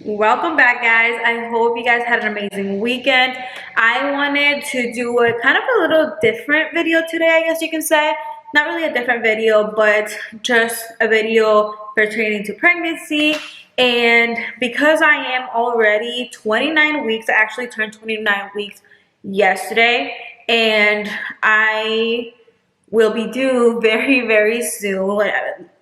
Welcome back, guys. I hope you guys had an amazing weekend. I wanted to do a kind of a little different video today, I guess you can say. Not really a different video, but just a video pertaining to pregnancy. And because I am already 29 weeks, I actually turned 29 weeks yesterday, and I will be due very soon, like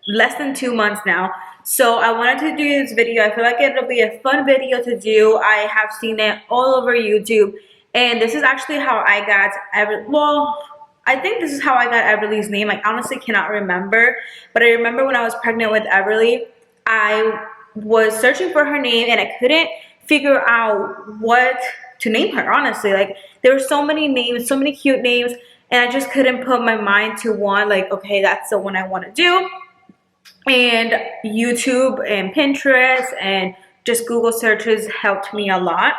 less than 2 months now. So I wanted to do this video. I feel like it'll be a fun video to do. I have seen it all over YouTube, and this is actually how I got I think this is how I got Everly's name. I honestly cannot remember, but I remember when I was pregnant with Everly, I was searching for her name and I couldn't figure out what to name her, honestly. Like, there were so many names, so many cute names, and I just couldn't put my mind to one, like, okay, that's the one I want to do. And YouTube and Pinterest and just Google searches helped me a lot.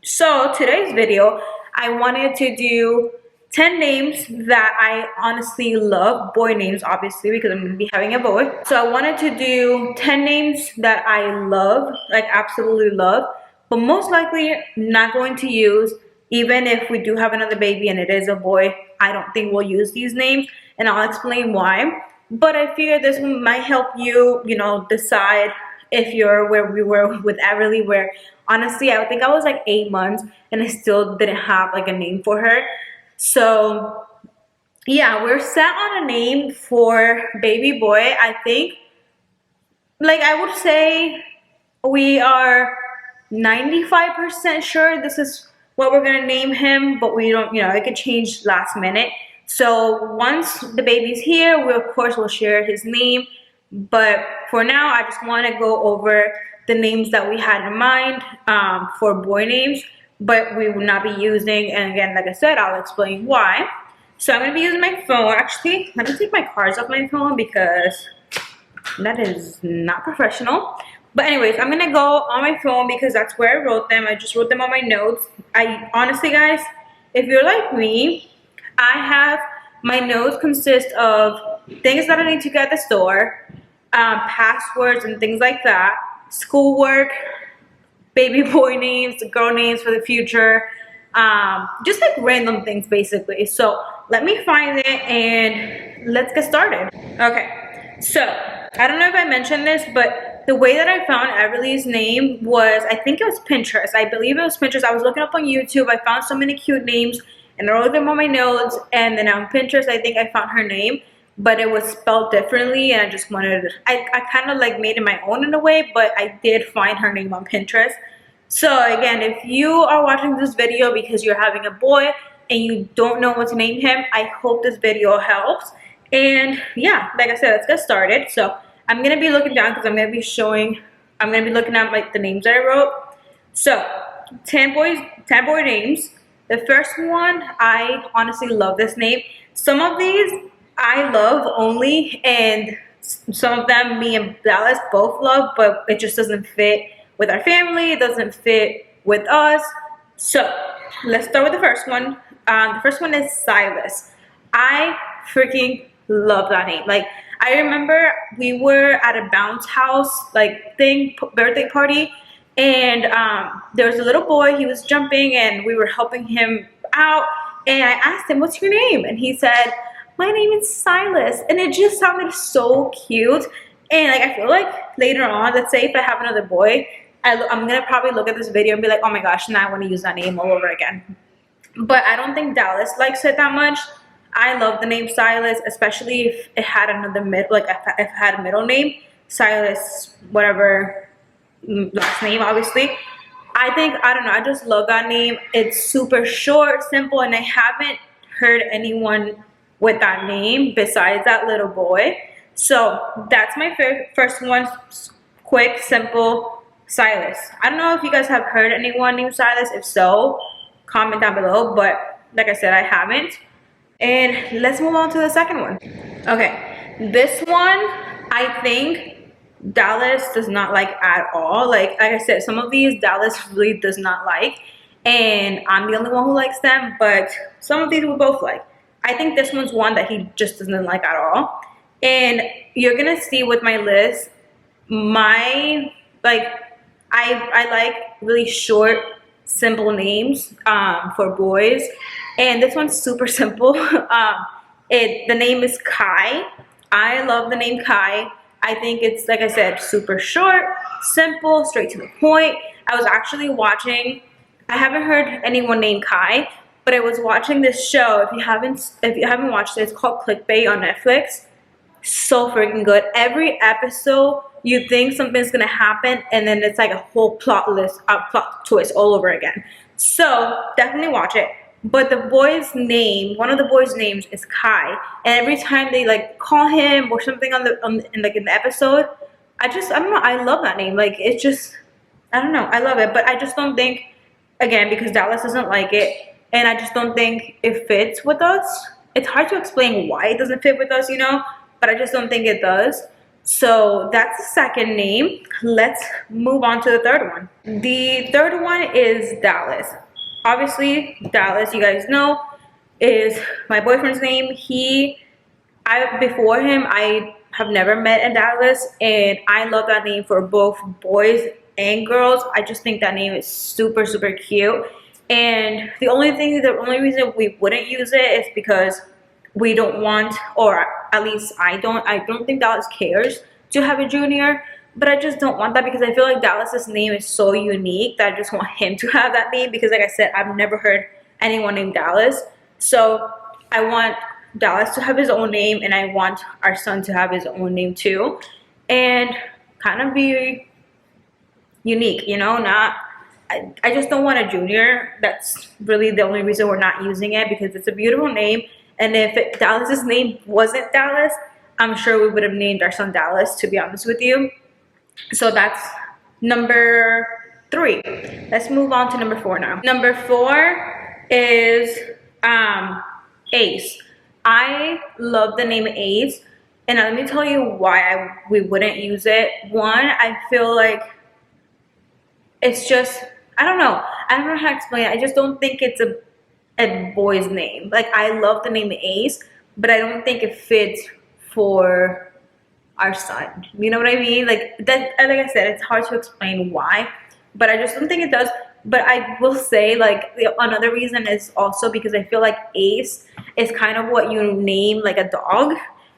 So today's video, I wanted to do 10 names that I honestly love, boy names obviously, because I'm going to be having a boy. So I wanted to do 10 names that I love, like absolutely love, but most likely not going to use. Even if we do have another baby and it is a boy, I don't think we'll use these names, and I'll explain why. But I figured this one might help you, decide if you're where we were with Everly, where honestly, I think I was like 8 months and I still didn't have like a name for her. So yeah, we're set on a name for baby boy. I think, like, I would say we are 95% sure this is what we're gonna name him, but we don't, it could change last minute. So once the baby's here, we of course will share his name. But for now, I just want to go over the names that we had in mind for boy names, but we will not be using. And again, like I said, I'll explain why. So I'm going to be using my phone. Actually, let me take my cards off my phone because that is not professional. But anyways, I'm going to go on my phone because that's where I wrote them. I just wrote them on my notes. I honestly, guys, if you're like me, my notes consist of things that I need to get at the store, passwords and things like that, schoolwork, baby boy names, girl names for the future, just like random things basically. So let me find it and let's get started. Okay, so I don't know if I mentioned this, but the way that I found Everly's name was, I think it was Pinterest. I believe it was Pinterest. I was looking up on YouTube. I found so many cute names and I wrote them on my notes, and then on Pinterest I think I found her name, but it was spelled differently, and I just wanted, I kind of like made it my own in a way, but I did find her name on Pinterest. So again, if you are watching this video because you're having a boy and you don't know what to name him, I hope this video helps. And yeah, like I said, let's get started. So I'm gonna be looking down because I'm gonna be looking at like the names that I wrote. So 10 boy names. The first one, I honestly love this name. Some of these I love only, and some of them me and Dallas both love, but it just doesn't fit with our family. It doesn't fit with us. So let's start with the first one. The first one is Silas. I freaking love that name. Like, I remember we were at a bounce house birthday party, and there was a little boy. He was jumping and we were helping him out, and I asked him, what's your name? And he said, my name is Silas. And it just sounded so cute. And like, I feel like later on, let's say if I have another boy, I'm gonna probably look at this video and be like, oh my gosh, now I want to use that name all over again. But I don't think Dallas likes it that much. I love the name Silas, especially if it had another if it had a middle name, Silas, whatever last name, obviously. I don't know, I just love that name. It's super short, simple, and I haven't heard anyone with that name besides that little boy. So that's my first one. Quick, simple, Silas. I don't know if you guys have heard anyone named Silas. If so, comment down below, but like I said, I haven't. And let's move on to the second one. Okay, this one I think Dallas does not like at all. Like I said, some of these Dallas really does not like, and I'm the only one who likes them, but some of these we both like. I think this one's one that he just doesn't like at all. And you're gonna see with my list, my I like really short, simple names for boys, and this one's super simple. The name is Kai. I love the name Kai. I think it's, like I said, super short, simple, straight to the point. I was actually watching, I haven't heard anyone named Kai, but I was watching this show. If you haven't watched it, it's called Clickbait on Netflix. So freaking good. Every episode you think something's gonna happen, and then it's like a whole plot twist all over again. So definitely watch it. But the boy's name, one of the boys' names is Kai, and every time they like call him or something in the episode, I don't know, I love that name. Like, it's just, I don't know, I love it. But I just don't think, again, because Dallas doesn't like it, and I just don't think it fits with us. It's hard to explain why it doesn't fit with us, you know, but I just don't think it does. So that's the second name. Let's move on to the third one. The third one is Dallas. Obviously, Dallas, you guys know, is my boyfriend's name. Before him, I have never met a Dallas, and I love that name for both boys and girls. I just think that name is super, super cute. And the only reason we wouldn't use it is because we don't want, or at least I don't think Dallas cares to have a junior. But I just don't want that because I feel like Dallas's name is so unique that I just want him to have that name, because like I said, I've never heard anyone named Dallas. So I want Dallas to have his own name, and I want our son to have his own name too, and kind of be unique, you know. I just don't want a junior. That's really the only reason we're not using it, because it's a beautiful name. And if Dallas's name wasn't Dallas, I'm sure we would have named our son Dallas, to be honest with you. So that's number 3. Let's move on to number 4 now. Number 4 is Ace. I love the name Ace, and let me tell you why we wouldn't use it. One, I feel like it's just, I don't know how to explain it. I just don't think it's a boy's name. Like, I love the name Ace, but I don't think it fits for our son. You know what I mean? Like that, like I said, it's hard to explain why, but I just don't think it does. But I will say, like, another reason is also because I feel like Ace is kind of what you name like a dog.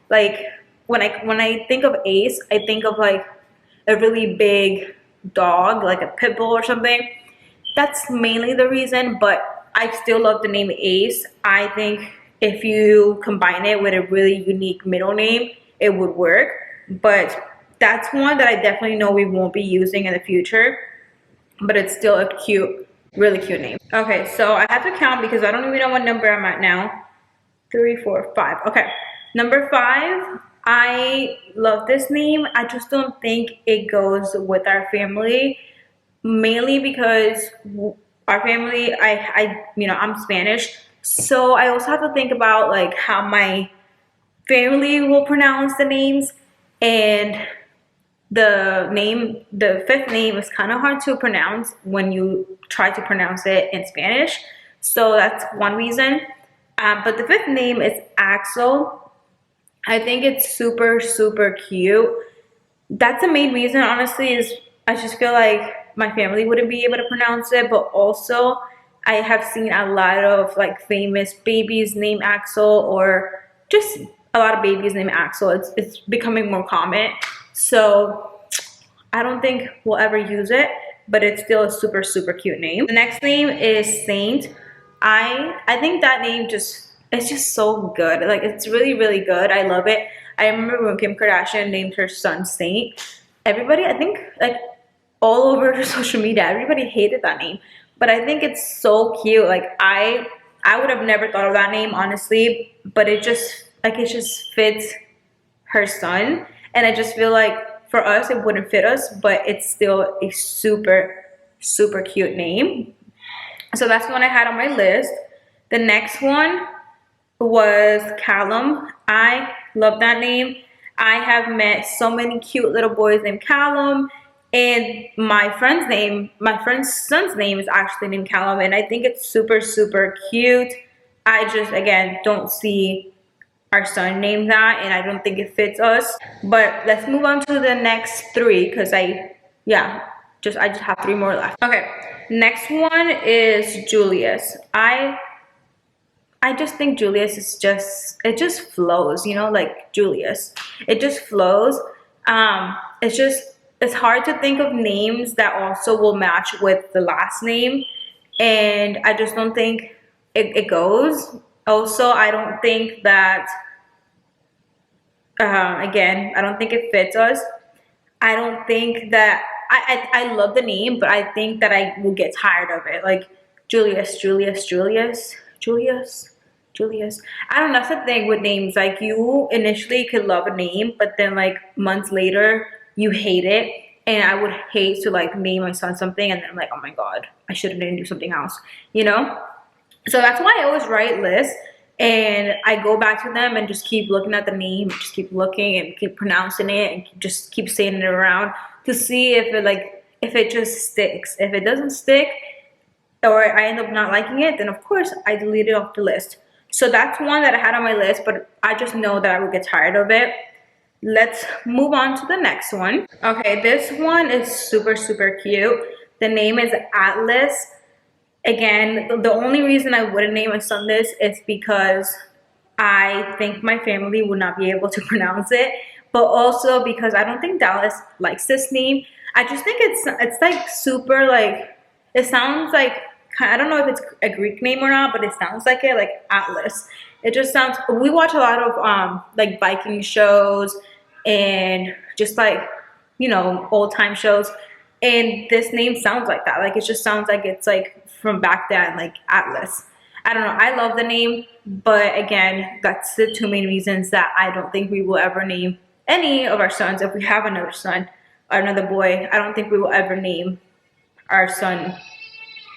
Like, when I think of Ace, I think of like a really big dog, like a pit bull or something. That's mainly the reason, but I still love the name Ace. I think if you combine it with a really unique middle name, it would work. But that's one that I definitely know we won't be using in the future, but it's still a cute, really cute name. Okay, so I have to count because I don't even know what number I'm at now. 3, 4, 5. Okay, number 5. I love this name. I just don't think it goes with our family, mainly because our family, I'm Spanish, so I also have to think about like how my family will pronounce the names. And the 5th name is kind of hard to pronounce when you try to pronounce it in Spanish. So that's one reason. But the 5th name is Axel. I think it's super, super cute. That's the main reason, honestly, is I just feel like my family wouldn't be able to pronounce it. But also, I have seen a lot of like famous babies named Axel, or just a lot of babies named Axel. It's becoming more common. So I don't think we'll ever use it, but it's still a super, super cute name. The next name is Saint. I think that name it's just so good. Like, it's really, really good. I love it. I remember when Kim Kardashian named her son Saint. Everybody, I think, like, all over social media, everybody hated that name. But I think it's so cute. Like, I would have never thought of that name, honestly, but it just fits her son. And I just feel like for us, it wouldn't fit us, but it's still a super, super cute name. So that's the one I had on my list. The next one was Callum. I love that name. I have met so many cute little boys named Callum. And my friend's son's name is actually named Callum. And I think it's super, super cute. I just, again, don't see our son named that, and I don't think it fits us. But let's move on to the next 3, because I just have 3 more left. Okay, next one is Julius. I just think Julius is it just flows, you know, like Julius. It just flows. It's hard to think of names that also will match with the last name. And I just don't think it goes. Also, I don't think that, again, I don't think it fits us. I don't think that, I love the name, but I think that I will get tired of it. Like Julius, Julius, Julius, Julius. Julius. I don't know, that's the thing with names. Like you initially could love a name, but then like months later you hate it. And I would hate to like name my son something and then I'm like, oh my God, I should have named you something else, you know? So that's why I always write lists and I go back to them and just keep looking at the name, just keep looking and keep pronouncing it and just keep saying it around to see if it just sticks. If it doesn't stick or I end up not liking it, then of course I delete it off the list. So that's one that I had on my list, but I just know that I would get tired of it. Let's move on to the next one. Okay, this one is super, super cute. The name is Atlas. Again, the only reason I wouldn't name my son this is because I think my family would not be able to pronounce it, but also because I don't think Dallas likes this name. I just think it's like super like, it sounds like, I don't know if it's a Greek name or not, but it sounds like it, like Atlas. It just sounds, we watch a lot of like Viking shows and just like, you know, old time shows. And this name sounds like that. Like it just sounds like it's like from back then, like Atlas. I don't know. I love the name, but again, that's the 2 main reasons that I don't think we will ever name any of our sons. If we have another son or another boy, I don't think we will ever name our son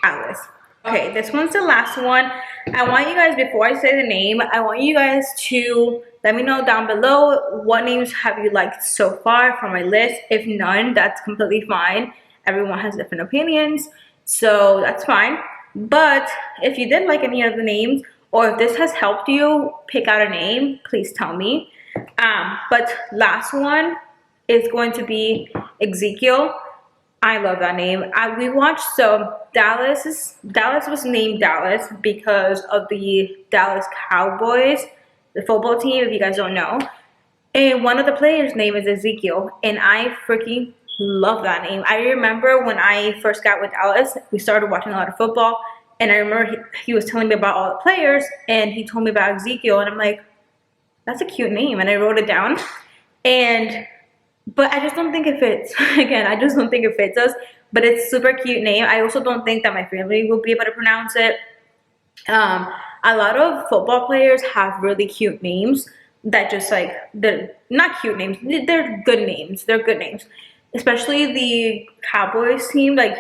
Atlas. Okay, this one's the last one. I want you guys, before I say the name, I want you guys to let me know down below what names have you liked so far from my list. If none, that's completely fine. Everyone has different opinions, so that's fine. But if you did like any of the names, or if this has helped you pick out a name, please tell me. But last one is going to be Ezekiel. I love that name. We watched, so Dallas was named Dallas because of the Dallas Cowboys, the football team, if you guys don't know. And one of the players' name is Ezekiel, and I freaking love that name. I remember when I first got with Dallas, we started watching a lot of football, and I remember he was telling me about all the players, and he told me about Ezekiel, and I'm like, that's a cute name, and I wrote it down. But I just don't think it fits. Again, I just don't think it fits us. But it's a super cute name. I also don't think that my family will be able to pronounce it. A lot of football players have really cute names that just like, they're not cute names. They're good names. They're good names. Especially the Cowboys team, like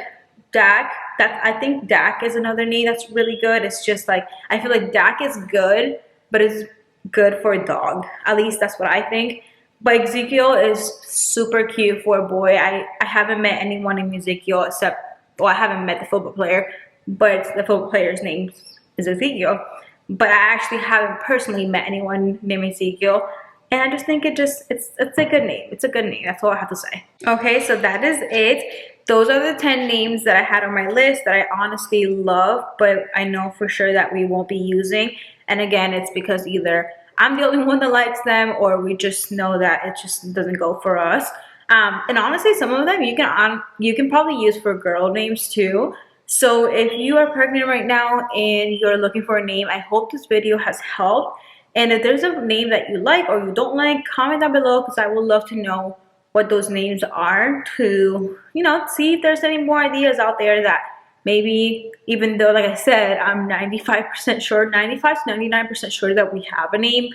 Dak. I think Dak is another name that's really good. It's just like, I feel like Dak is good, but it's good for a dog. At least that's what I think. But Ezekiel is super cute for a boy. I haven't met anyone named Ezekiel except, well, I haven't met the football player, but the football player's name is Ezekiel. But I actually haven't personally met anyone named Ezekiel. And I just think it's a good name. It's a good name. That's all I have to say. Okay, so that is it. Those are the 10 names that I had on my list that I honestly love, but I know for sure that we won't be using. And again, it's because either I'm the only one that likes them, or we just know that it just doesn't go for us. And honestly, some of them you can probably use for girl names too. So if you are pregnant right now and you're looking for a name, I hope this video has helped. And if there's a name that you like or you don't like, comment down below because I would love to know what those names are to, you know, see if there's any more ideas out there that maybe, even though, like I said, I'm 95% sure, 95 to 99% sure that we have a name,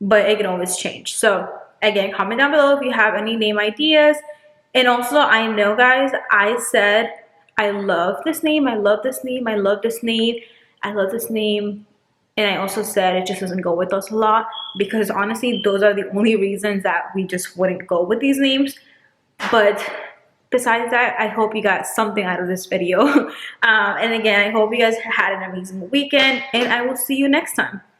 but it can always change. So again, comment down below if you have any name ideas. And also, I know, guys, I said I love this name, I love this name, I love this name, I love this name. And I also said it just doesn't go with us a lot because honestly, those are the only reasons that we just wouldn't go with these names. But besides that, I hope you got something out of this video. And again, I hope you guys had an amazing weekend and I will see you next time.